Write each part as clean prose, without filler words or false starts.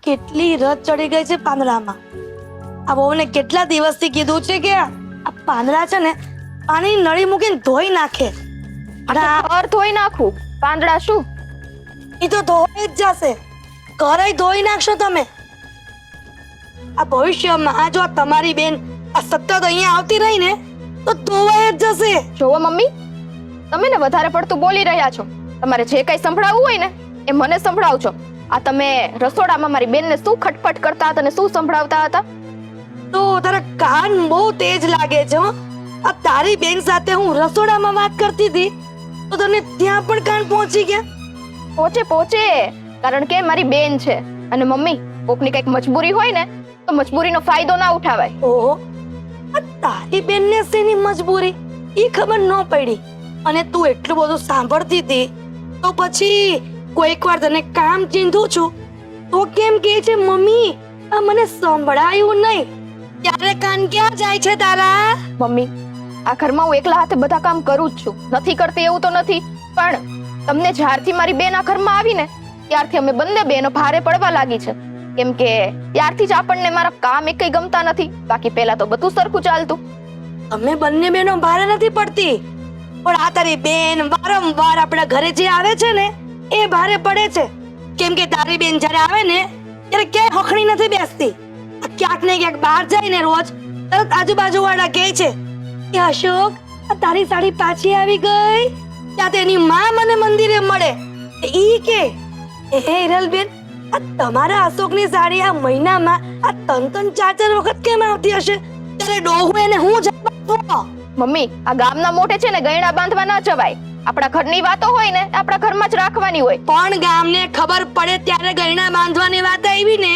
કેટલી રજ ચડી ગઈ છે પાંદડામાં. આ વહુને કેટલા દિવસથી કીધું છે કે આ પાંદડા છે ને પાણી નળી મૂકીને ધોઈ નાખે. અને આ ઘર ધોઈ નાખું, પાંદડા શું? ઈ તો ધોઈ જ જશે. ઘરે ધોઈ નાખશો તમે. આ ભવિષ્યમાં જો તમારી બેન આ સતત અહીંયા આવતી રહી ને તો ધોવાઈ જ જશે. જોવો મમ્મી, તમે ને વધારે પડતું બોલી રહ્યા છો. તમારે જે કઈ સંભળાવવું હોય ને એ મને સંભળાવજો. આ તમે રસોડામાં મારી બેનને શું ખટપટ કરતા હતા ને શું સંભળાવતા હતા? તો તારા કાન બહુ તેજ લાગે છે હો. આ તારી બેન સાથે હું રસોડામાં વાત કરતી હતી તો તને ત્યાં પણ કાન પહોંચી ગયા. પહોંચે પહોંચે, કારણ કે મારી બેન છે. અને મમ્મી, કોકની કઈક મજબૂરી હોય ને તો મજબૂરીનો ફાયદો ના ઉઠાવાય. ઓહો, આ તારી બેનને શેની મજબૂરી ઈ ખબર ન પડી. અને તું એટલું બધું સાંભળતી હતી તો પછી કોઈક વાર તને કામ ચીંધું છું તો કેમ કહે છે મમ્મી આ મને સંભળાયું નહીં? ત્યારે કાન ક્યાં જાય છે તારા? મમ્મી, આ ઘરમાં હું એકલા હાથે બધા કામ કરું જ છું. નથી કરતી એવું તો નથી, પણ તમને જ્યારથી મારી બેન આ ઘરમાં આવી ને ત્યારથી અમે બંને બહેનો ભારે પડવા લાગી છે. કેમ કે ત્યારથી જ આપણને મારા કામ એકઈ ગમતા નથી. બાકી પહેલા તો બધું સરખું ચાલતું. અમે બંને બહેનો ભારે નથી પડતી, પણ આ તારી બેન વારંવાર આપણા ઘરે જે આવે છે ને એ ભારે પડે છે. કેમ કે તારી બેન જ્યારે આવે ને ત્યારે ક્યાંય હખણી નથી બેસતી. આ ક્યાંક ને ક્યાંક બહાર જાય ને રોજ તરત આજુબાજુ વાળા કહે છે કે અશોક આ તારી સાડી પાછી આવી ગઈ. ત્યાં તેની માં મને મંદિરે મળે. ઈ કે હે હિરલબેન, આ તમારા અશોકની સાડી આ મહિનામાં આ 3-4 વખત કેમ આવતી હશે? ત્યારે ડોહું એને હું જવાબ આપું? મમ્મી, આ ગામના મોઢે છે ને ગયણા બાંધવા ના જવાય. આપણા ઘરની વાતો હોય ને આપણા ઘરમાં જ રાખવાની હોય. પણ ગામને ખબર પડે ત્યારે ગયણા બાંધવાની વાત આવી ને.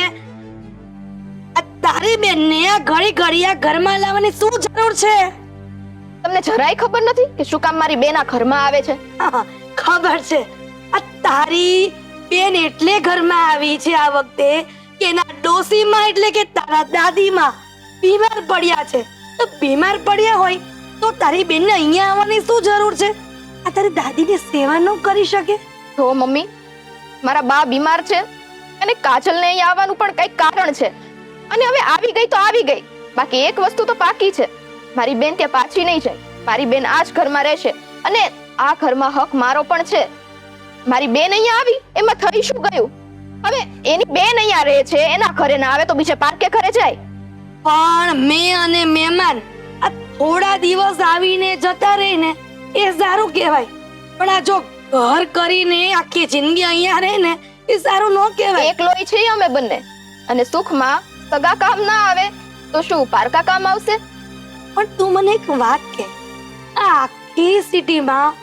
આ તારી બેનને આ ઘડી ઘડી આ ઘરમાં લાવવાની શું જરૂર છે? તમને જરાય ખબર નથી કે શું કામ મારી બેન આ ઘરમાં આવે છે? હા, ખબર છે. આ તારી બેન એટલે ઘરમાં આવી છે આ વખતે કે એના ડોસીમાં એટલે કે તારા દાદીમાં બીમાર પડ્યા છે. તો બીમાર પડ્યા હોય તો તારી બેનને અહીંયા આવવાની શું જરૂર છે? આ તારી દાદીની સેવા ન કરી શકે? જો મમ્મી, મારા બા બીમાર છે અને કાજલને અહીં આવવાનું પણ કઈક કારણ છે. અને હવે આવી ગઈ તો આવી ગઈ. બાકી એક વસ્તુ તો પાકી છે, મારી બેન ત્યાં પાછી નહીં જાય. મારી બેન આ જ ઘરમાં રહેશે અને આ ઘરમાં હક મારો પણ છે. મારી બેન અહીંયા આવી એમાં થઈ શું ગયું? હવે એની બેન અહીંયા રહે છે, એના ઘરે ના આવે તો બીજે પાર્કે ઘરે જાય. પણ મેં અને મહેમાન આ થોડા દિવસ આવીને જતા રહીને એ સારું કહેવાય. પણ આ જો ઘર કરીને આખી જિંદગી અહીંયા રહે ને એ સારું ન કહેવાય. એકલોય છીએ અમે બંને, અને સુખમાં સગા કામ ના આવે તો શું પારકા કામ આવશે? પણ તું મને એક વાત કે, આ આખી સિટીમાં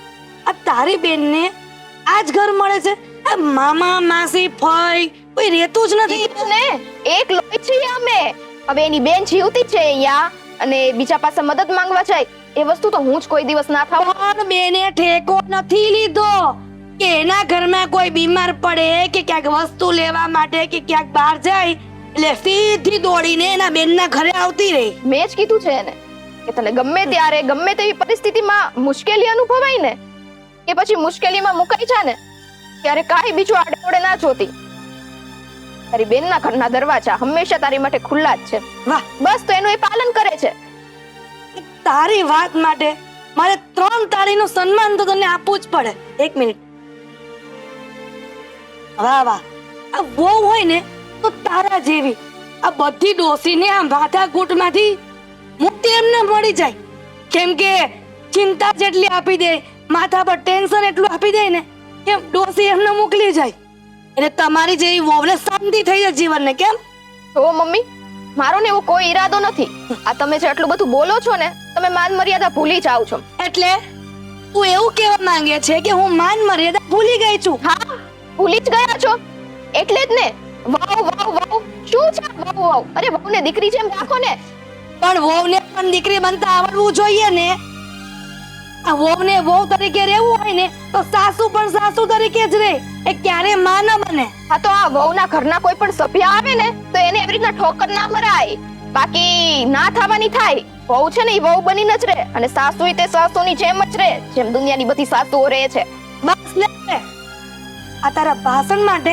આ તારી બેનને આ જ ઘર મળે છે? આ મામા માસી ફઈ કોઈ રહેતું જ નથી ને? એકલોય છીએ અમે. હવે એની બેન જીવતી છે અહીંયા અને બીજા પાસે મદદ માંગવા જાય એ વસ્તુ તો હું જ કોઈ દિવસ ના થાવ. પણ બેને ઠેકો નથી લીધો કે એના ઘરમાં કોઈ બીમાર પડે કે ક્યાંક વસ્તુ લેવા માટે કે ક્યાંક બહાર જાય એટલે સીધી દોડીને એના બેનના ઘરે આવતી રહી. મેં જ કીધું છે એને કે તને ગમે ત્યારે ગમે તેવી પરિસ્થિતિમાં મુશ્કેલી અનુભવાય ને કે પછી મુશ્કેલીમાં મુકાઈ જા ને ત્યારે કાંઈ બીજું આડે ના જોતી. તારી બેનના ઘરના દરવાજા હંમેશા તારી માટે ખુલ્લા જ છે. વાહ, બસ તો એનું એ પાલન કરે છે. તારી વાત માટે મારે 3 તાળીનું સન્માન તો તને આપવું જ પડે. 1 મિનિટ. વાહ વાહ, આ વહુ હોય ને તો તારા જેવી આ બધી ડોસીને આ માથાકૂટમાંથી મુક્તિ એમને મળી જાય. કેમ કે ચિંતા જેટલી આપી દે, માથા પર ટેન્શન એટલું આપી દે ને એમ ડોસી એમને મોકલી જાય. એટલે તમારી જેવી વહુને શાંતિ થઈ જાય જીવનને. કેમ? તો મમ્મી, મારો ને એવો કોઈ ઈરાદો નથી. આ તમે જે આટલું બધું બોલો છો ને તમે માન મર્યાદા ભૂલી જાવ છો. એટલે તું એવું કહેવા માંગે છે કે હું માન મર્યાદા ભૂલી ગઈ છું? હા, ભૂલી જ ગયા છો. એટલે જ ને વાવ વાવ વાવ શું છે વાવ વાવ? અરે વહુને દીકરી જેમ રાખો ને. પણ વહુને પણ દીકરી બનતા આવડવું જોઈએ ને. આ વહુને વહુ તરીકે રહેવું હોય ને તો સાસુ પણ સાસુ તરીકે જ રહે. એ ક્યારે માં ન બને. હા, તો આ વહુના ઘરના કોઈ પણ સભ્ય આવે ને તો એને એવી રીતના ઠોકર ના મરાય. બાકી ના થવાની થાય. વહુ છે ને એ વહુ બનીને જ રહે અને સાસુ તે સાસુની જેમ જ રહે જેમ દુનિયાની બધી સાસુઓ રહે છે. બસ લે, આ તારા ભાષણ માટે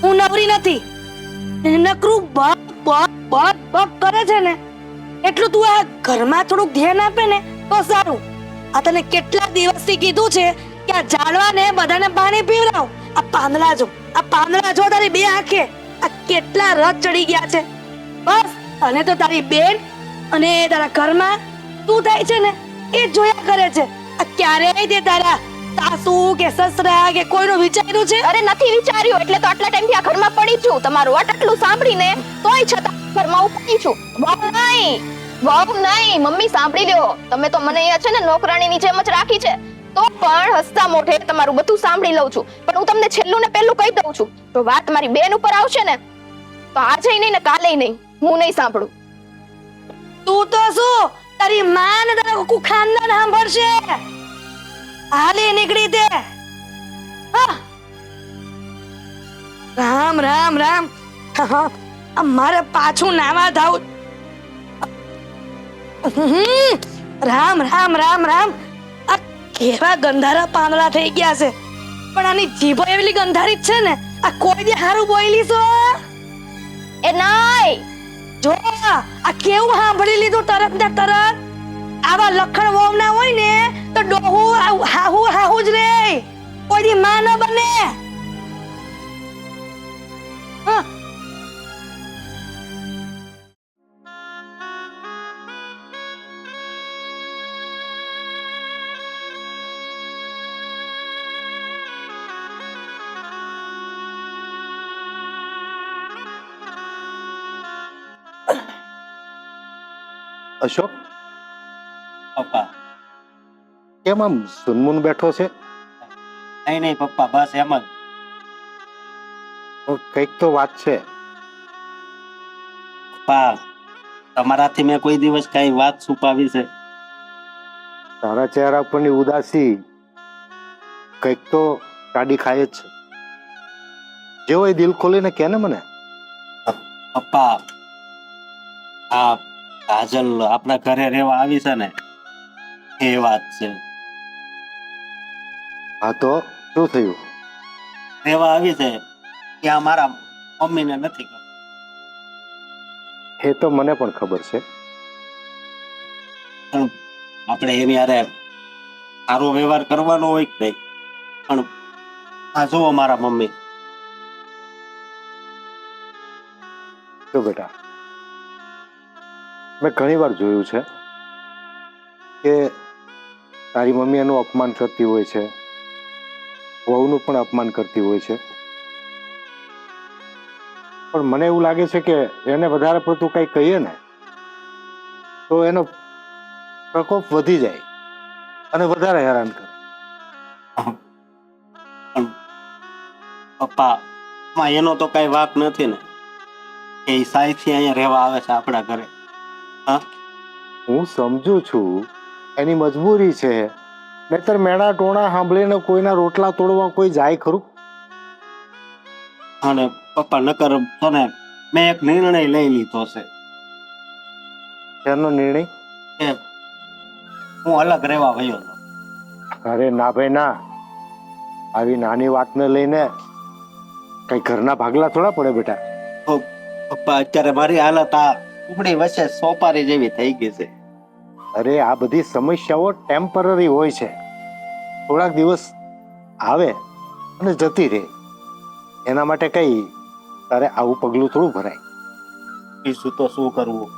હું નવરી નથી. નકરું બક બક બક બક કરે છે ને, એટલું તું આ ઘરમાં થોડુંક ધ્યાન આપે ને તો સારું. આ તને કેટલા દિવસથી કીધું છે કે આ ઝાડવાને બધાને પાણી પીવડાવ. આ પાંદડા જો તારી બે આંખે આ કેટલા રસ ચડી ગયા છે. બસ અને તો તારી બેન અને તારા ઘરમાં તું થાય છે ને એ જોયા કરે છે. આ ક્યારેય તે તારા સાસુ કે સસરા કે કોઈનું વિચાર્યું છે? અરે નથી વિચાર્યું, એટલે તો આટલા ટાઈમથી આ ઘરમાં પડી છું. તમારું આટલું સાંભળીને તોય છતાં ઘરમાં હું પડી છું. વહુ નહીં, મમ્મી સાંભળી લ્યો. તમે તો મને અહીંયા છે ને નોકરાણીની જેમ જ રાખી છે, તો પણ હસતા મોઢે તમારું બધું સાંભળી લઉં છું. પણ હું તમને છેલ્લું ને પહેલું કહી દઉં છું, જો વાત મારી બેન ઉપર આવશે ને તો આજે નહીં ને કાલે નહીં, હું નહીં સાંભળું. તું તો શું તારી માં ને તારા આખું ખાનદાન સાંભળશે. હાલે નીકળી દે. હા. રામ રામ રામ. મારે પાછું નાવા ધાવ. રામ રામ રામ રામ. આ કેવા ગંધારા પાંદડા થઈ ગયા છે, પણ આની જીભો એવી ગંધારી જ છે ને. આ કોઈ દી હારું બોયલી છો? એ નાય જો આ કેવું સાંભળી લીધું તરત ને તરત. આવા લખણ વહુ ના હોય ને તો ડોહુ હાહુ જ રે, કોઈ દી માં ન બને. હા. અશોક, પપ્પા કેમ આમ સુનમુન બેઠો છે? નહીં પપ્પા, બસ એમ જ. કંઈક તો વાત છે. પપ્પા, તમારાથી મેં કોઈ દિવસ કઈ વાત છુપાવી છે? તારા ચહેરા પરની ઉદાસી કંઈક તો કાઢી ખાય જ છે. જે હોય દિલ ખોલીને કે ને મને. પપ્પા, આ કાજલ આપણા ઘરે રહેવા આવી છે ને, એ વાત છે. હા તો શું થયું? રહેવા આવી છે ત્યાં મારા મમ્મીને નથી ખબર. એ તો મને પણ ખબર છે. પણ આપણે એની હારે સારો વ્યવહાર કરવાનો હોય કે નહીં. પણ આ જુઓ મારા મમ્મી. તો બેટા, મેં ઘણી વાર જોયું છે કે તારી મમ્મી એનું અપમાન કરતી હોય છે, વહુનું પણ અપમાન કરતી હોય છે. પણ મને એવું લાગે છે કે એને વધારે પડતું કંઈ કહીએ ને તો એનો પ્રકોપ વધી જાય અને વધારે હેરાન કરે. પણ પપ્પા, માં એનો તો કઈ વાક નથી ને. એ સાયથી અહીંયા રહેવા આવે છે આપણા ઘરે. હા, હું સમજુ છું એની મજબૂરી છે, નહીતર મેણા ટોણા સાંભળીને કોઈના રોટલા તોડવા કોઈ જાય ખરું? અને પપ્પા નકર તો ને મેં એક નિર્ણય લઈ લીધો છે એનો નિર્ણય? કે હું અલગ રહેવા વયો છું. અરે ના ભાઈ ના, આવી નાની વાતને લઈને કઈ ઘરના ભાગલા થોડા પડે બેટા. તો પપ્પા, અત્યારે મારી હાલત આ ઉપડી વચ્ચે સોપારી જેવી થઈ ગઈ છે. અરે આ બધી સમસ્યાઓ ટેમ્પરરી હોય છે, થોડાક દિવસ આવે અને જતી રહે. એના માટે કઈ તારે આવું પગલું થોડું ભરાય. બીજું તો શું કરવું?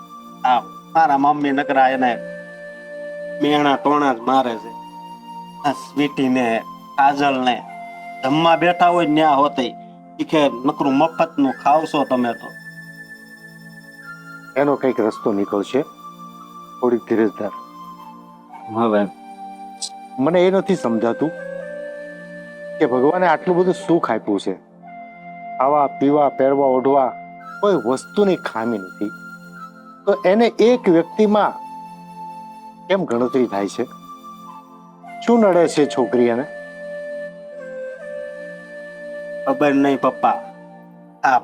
આ મારા મમ્મી નકરા એને મેણા ટોણા જ મારે છે. આ સ્વીટી ને કાજલ ને જમવા બેઠા હોય ન્યા હોતે કે નકરું મફત નું ખાવશો તમે તો. એનો કઈક રસ્તો નીકળશે, થોડીક ધીરજ ધાર. હવે મને એ નથી સમજાતું કે ભગવાને આટલું બધું સુખ આપ્યું છે, ખાવા પીવા પહેરવા ઓઢવા કોઈ વસ્તુની ખામી નથી, તો એને એક વ્યક્તિમાં કેમ ગણતરી થાય છે? શું નડે છે છોકરી એને? ખબર નહીં પપ્પા, આ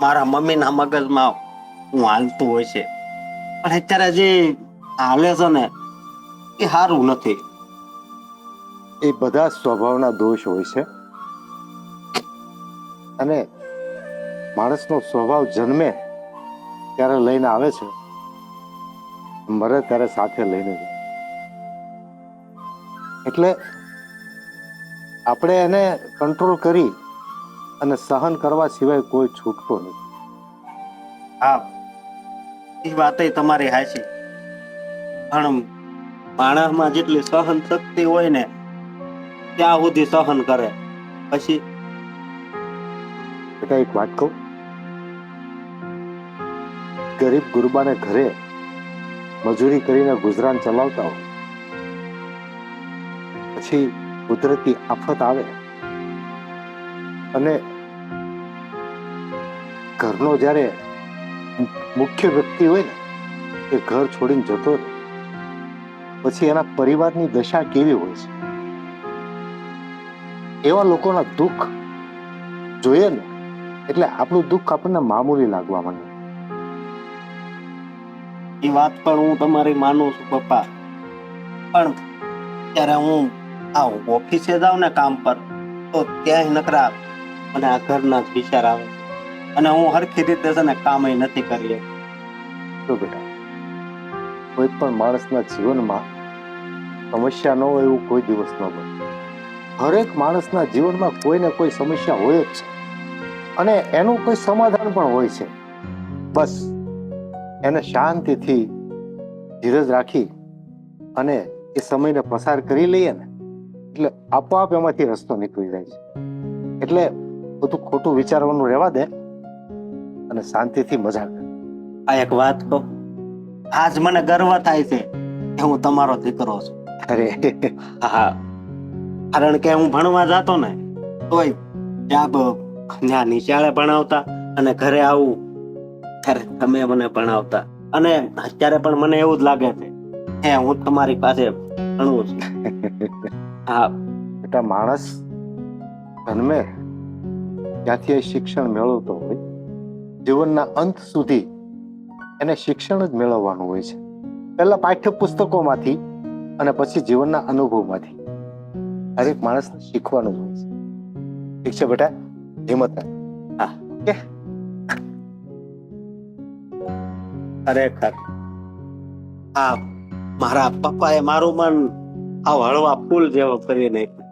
મારા મમ્મીના મગજમાં હું હાલતું હોય છે, પણ અત્યારે જે હાલે છે ને એ સારું નથી. એ બધા સ્વભાવના દોષ હોય છે, અને માણસનો સ્વભાવ જન્મે ત્યારે લઈને આવે છે, મરે ત્યારે સાથે લઈને જાય. એટલે આપણે એને કંટ્રોલ કરી અને સહન કરવા સિવાય કોઈ છૂટતો નથી. હા, એ વાત તમારી હાચી. પણ માણસમાં જેટલી સહન શક્તિ હોય ને ત્યાં સુધી સહન કરે. પછી બેટા એક વાત કહું, ગરીબ ગુરબાને ઘરે મજૂરી કરીને ગુજરાન ચલાવતા હોય, પછી કુદરતી આફત આવે અને ઘરનો જ્યારે મુખ્ય વ્યક્તિ હોય ને એ ઘર છોડીને જતો રહે, પછી એના પરિવારની દશા કેવી હોય છે. એવા લોકોના દુઃખ જોઈએ ને એટલે આપણું દુઃખ આપણને મામૂલી લાગવા માંડે. એ વાત પણ હું તમારી માનું છું પપ્પા. પણ ત્યારે હું આ ઓફિસે જાઉં ને કામ પર, તો ત્યાં નકરા મને આ ઘરના જ વિચાર આવે છે અને હું હરખી રીતે છે ને કામ નથી કરી. તો બેટા, કોઈ પણ માણસના જીવનમાં સમસ્યા ન હોય એવું કોઈ દિવસ ન બને. હરેક માણસના જીવનમાં કોઈ ને કોઈ સમસ્યા હોય જ છે અને એનું કોઈ સમાધાન પણ હોય છે. બસ એને શાંતિથી ધીરજ રાખી અને એ સમયને પસાર કરી લઈએ ને એટલે આપોઆપ એમાંથી રસ્તો નીકળી જાય છે. એટલે બધું ખોટું વિચારવાનું રહેવા દે અને શાંતિથી મજા કર. આ એક વાત કહું, આજ મને ગર્વ થાય છે કે હું તમારો દીકરો છું. અરે હા, કારણ કે હું ભણવા જતો ને તોય ત્યાં નિશાળે ભણાવતા અને ઘરે આવું ત્યારે તમે મને ભણાવતા. અને અત્યારે પણ મને એવું જ લાગે છે કે હું તમારી પાસે ભણું છું. હા બેટા, માણસ જન્મે ત્યાંથી શિક્ષણ મેળવતો હોય, જીવનના અંત સુધી એને શિક્ષણ જ મેળવવાનું હોય છે. પહેલા પાઠ્યપુસ્તકોમાંથી અને પછી જીવનના અનુભવમાંથી દરેક માણસને શીખવાનું જ હોય છે. ઠીક છે બેટા, હિંમત રાખ. હા, ઓકે. ખરેખર આ મારા પપ્પાએ મારું મન આ હળવા ફૂલ જેવો કરી નાખ્યું.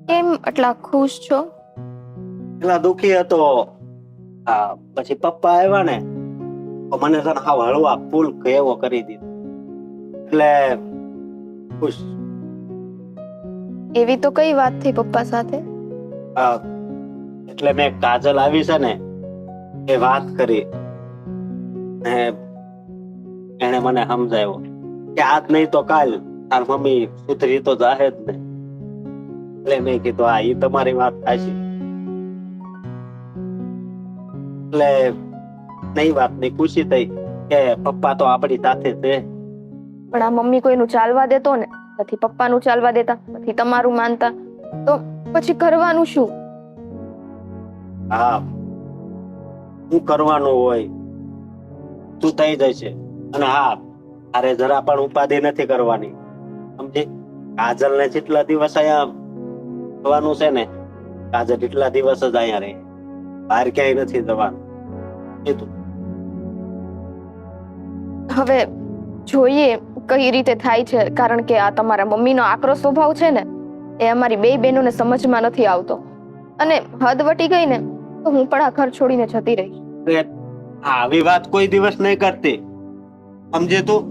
કેમ આટલા ખુશ છો? એટલા દુખી હતો. પછી પપ્પા આવ્યા ને તો મને છે ને આ હળવા ફૂલ કેવો કરી દીધો. એટલે ખુશ. એવી તો કઈ વાત થઈ પપ્પા સાથે? એટલે મેં કાજલ આવી છે ને એ વાત કરી ને એને મને સમજાવ્યો કે આજ નહીં તો કાલ તાર મમ્મી સુધરી તો જાહે જ ને. એટલે મેં કીધું હા, એ તમારી વાત સાચી. એટલે નઈ વાતની ખુશી થઈ કે પપ્પા તો આપણી સાથે છે. પણ આ મમ્મી કોઈનું ચાલવા દેતો ને નથી, પપ્પાનું ચાલવા દેતા નથી, તમારું માનતા, તો પછી કરવાનું શું? હા, શું કરવાનું હોય શું થઈ જશે. અને હા, અરે જરા પણ ઉપાધિ નથી કરવાની, સમજી. કાજલ ને જેટલા દિવસ અહીંયા જવાનું છે ને, કાજલ એટલા દિવસ જ અહીંયા રહે, બહાર ક્યાંય નથી જવાનું. હવે જોઈએ કઈ રીતે થાય છે, કારણ કે આ તમારા મમ્મીનો આકરો સ્વભાવ છે ને એ અમારી બે બહેનોને સમજમાં નથી આવતો, અને હદ વટી ગઈ ને તો હું પણ આ ઘર છોડીને જતી રહીશ. આવી વાત કોઈ દિવસ નહીં કરતી, સમજે તું.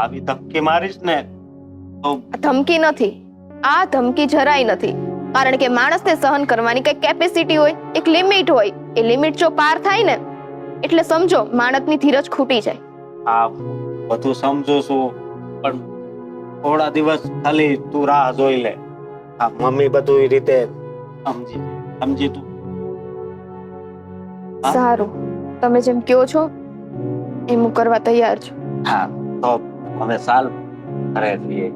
આવી ધમકી મારીશ ને તો ધમકી નથી, આ ધમકી જરાય નથી, કારણ કે માણસને સહન કરવાની કઈ કેપેસિટી હોય, એક લિમિટ હોય. એ લિમિટ જો પાર થાય ને એટલે સમજો માણસની ધીરજ ખૂટી જાય. આ બધું સમજુ છું, પણ થોડા દિવસ ખાલી તું રાહ જોઈ લે. આ મમ્મી બધું એ રીતે સમજી તું. સારું, તમે જેમ કહો છો એમ હું કરવા તૈયાર છું. હા, તો હવે ચાલ ઘરે જઈએ.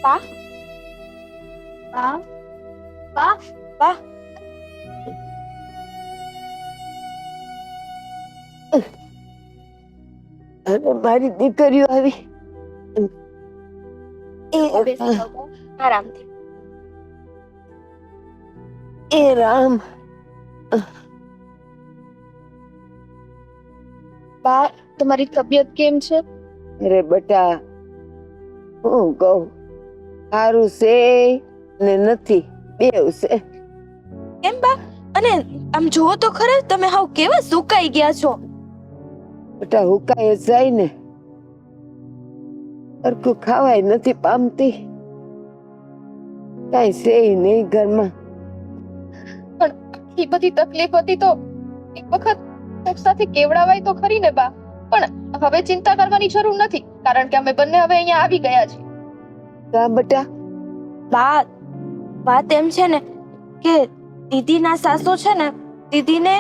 બા બા બા બા અને મારી દીકરીઓ આવી બેસી જાઓ બા, આરામથી. એ રામ બા તમારી તબિયત કેમ છે? અરે બટા હું કહું સારું છે ને નથી બેવ છે. કેમ બા? અને આમ જુઓ તો ખરે, તમે હાવ કેવા સુકાઈ ગયા છો. બટા હુકાય જ જાય ને, સરખું ખાવાય નથી પામતી, કઈ છે નહીં ઘરમાં. પણ આટલી બધી તકલીફ હતી તો એક વખત કોક સાથે કેવડાવાય તો ખરી ને બા. પણ હવે ચિંતા કરવાની જરૂર નથી, કારણ કે અમે બંને હવે અહીંયા આવી ગયા છીએ. કા બટા? બા વાત એમ છે ને કે દીદીના સાસુ છે ને, દીદીને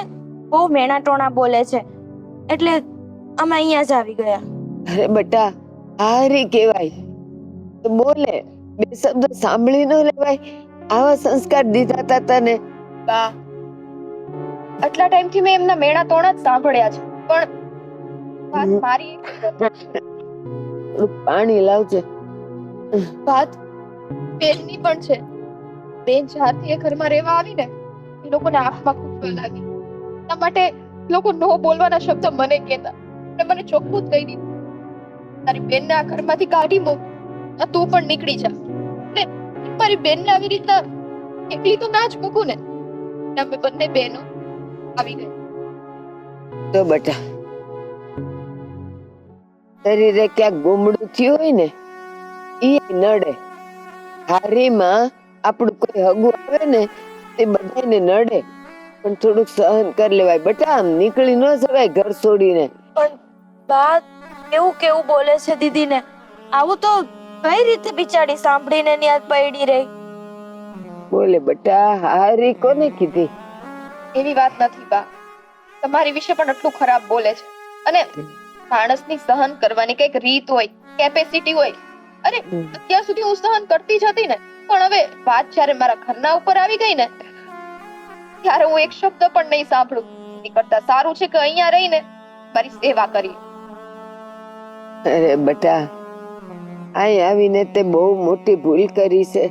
બહુ મેણા ટોણા બોલે છે, એટલે અમે અહીંયા જ આવી ગયા. અરે બટા હારી કેવાય તો બોલે, બે શબ્દ સાંભળી ન લેવાય? આવા સંસ્કાર દીધા તા તને. બા આટલા ટાઈમથી મેં એમના મેણા ટોણા જ સાંભળ્યા છે, પણ વાત મારી થોડું પાણી લાવજે. વાત બેનની પણ છે. બેન જ્યારથી એ ઘરમાં રહેવા આવી ને, એ લોકોને આંખમાં ખૂંચવા લાગી. એટલા માટે લોકો નો બોલવાના શબ્દ મને કહેતા અને મને ચોખ્ખું જ કહી દીધું, તારી બેનને આ ઘરમાંથી કાઢી મૂક, તું પણ નીકળી જા. ને મારી બેનને આવી રીતના એકલી તો ના જ મૂકું ને. અમે બંને બહેનો આવી ગઈ. તો બટા શરીરે ક્યાંક ગુમડું થયું હોય ને ઈ નડે. હારીમાં આપણું કોઈ હગું આવે ને તે બધાને નડે, પણ થોડુંક સહન કરી લેવાય બટા. આમ નીકળી ન જવાય ઘર છોડીને. પણ બા કેવું કેવું બોલે છે દીદીને. આવું તો કઈ રીતે બિચારી સાંભળીને ન્યા પડી રહી. બોલે બટા, હારી કોને કીધી? એવી વાત નથી બા, તમારી વિશે પણ આટલું ખરાબ બોલે છે. અને માણસની સહન કરવાની કઈક રીત હોય, કેપેસિટી હોય. અરે અત્યાર સુધી હું સહન કરતી જ હતી ને, પણ હવે વાત જ્યારે મારા ઘરના ઉપર આવી ગઈ ને, ત્યારે હું એક શબ્દ પણ નહીં સાંભળું. એની કરતા સારું છે કે અહીંયા રહીને મારી સેવા કરી. અરે બટા, અહીં આવીને તે બહુ મોટી ભૂલ કરી છે.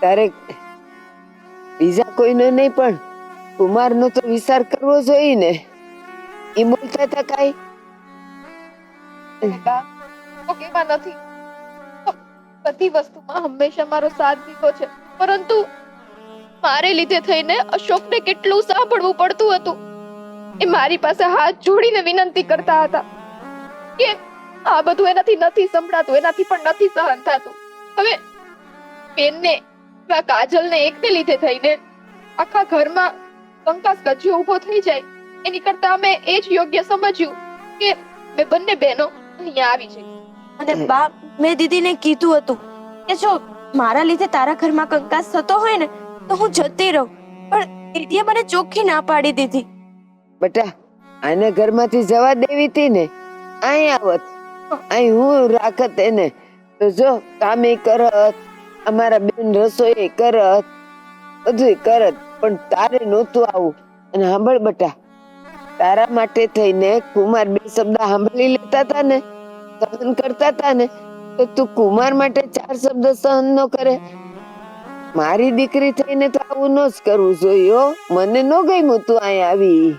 તારે બીજા કોઈનો નહીં પણ કુમારનો તો વિચાર કરવો જોઈએ ને. ઈ બોલતા હતા કાઈ? બા તો કેવા નથી, બધી વસ્તુમાં હંમેશા મારો સાથ દીધો છે, પરંતુ મારે લીધે થઈને અશોકને કેટલું સાંભળવું પડતું હતું. એ મારી પાસે હાથ જોડીને વિનંતી કરતા હતા કે આ બધું એનાથી નથી સંભળાતું, એનાથી પણ નથી સહન થતું. હવે બેનને કાજલને એકને લીધે થઈને આખા ઘરમાં કંકાસ ગજ્યો ઊભો થઈ જાય, એની કરતા અમે એ જ યોગ્ય સમજ્યું કે મેં બંને બહેનો અહીંયા આવી છે. અને બા મેં દીદીને કીધું હતું કે જો મારા લીધે તારા ઘરમાં કંકાસ થતો હોય ને તો હું જતી રહું, પણ દીદીએ મને ચોખ્ખી ના પાડી દીધી. બટા આને ઘરમાંથી જવા દેવી હતી ને, અહીં આવત, અહીં હું રાખત એને તો જો કામે કરત, અમારા બેન રસોઈ કરત, બધું કરત, પણ તારે નહોતું આવું. અને સાંભળ બટા, તારા માટે થઈને કુમાર બે શબ્દ સાંભળી લેતા હતા ને, સહન કરતા હતા ને, તો તું કુમાર માટે 4 શબ્દ સહન ન કરે? મારી દીકરી થઈને તો આવું ન જ કરવું જોઈએ હો. મને ન ગમ્યું તું અહીંયા આવી.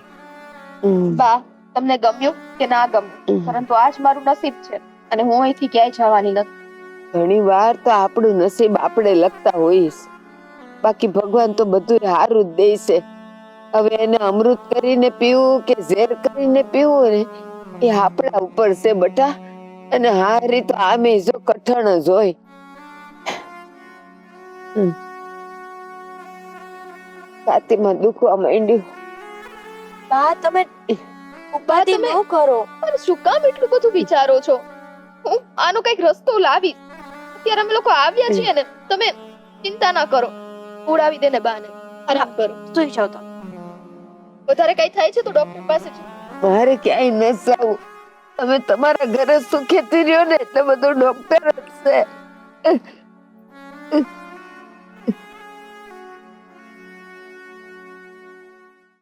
બા તમને ગમ્યું કે ના ગમ્યું, પરંતુ આજ મારું નસીબ છે અને હું અહીંથી ક્યાંય જવાની નથી. ઘણી વાર તો આપણું નસીબ આપણે લખતા હોઈશ, બાકી ભગવાન તો બધું હારું જ દે છે. હવે એને અમૃત કરીને પીવું કે ઝેર કરીને પીવું ને એ આપણા ઉપર છે બટા. અને હારી તો આમે જો કઠણ જ હોય. છાતીમાં દુખવા માંડ્યું. બા તમે ઉપાધિ ન કરો. પણ શું કામ એટલું બધું વિચારો છો? હું આનો કઈક રસ્તો લાવીશ. અત્યારે અમે લોકો આવ્યા છીએ ને, તમે ચિંતા ના કરો. ઉડાવી દે ને બાને, આરામ કરો, સુઈ જાઓ તો. વધારે કઈ થાય છે તો ડોક્ટર પાસે છે. મારે ક્યાંય ન જાવું. તમે તમારા ઘરે સુખેથી રહ્યો ને એટલે બધું ડોક્ટર જ છે. છે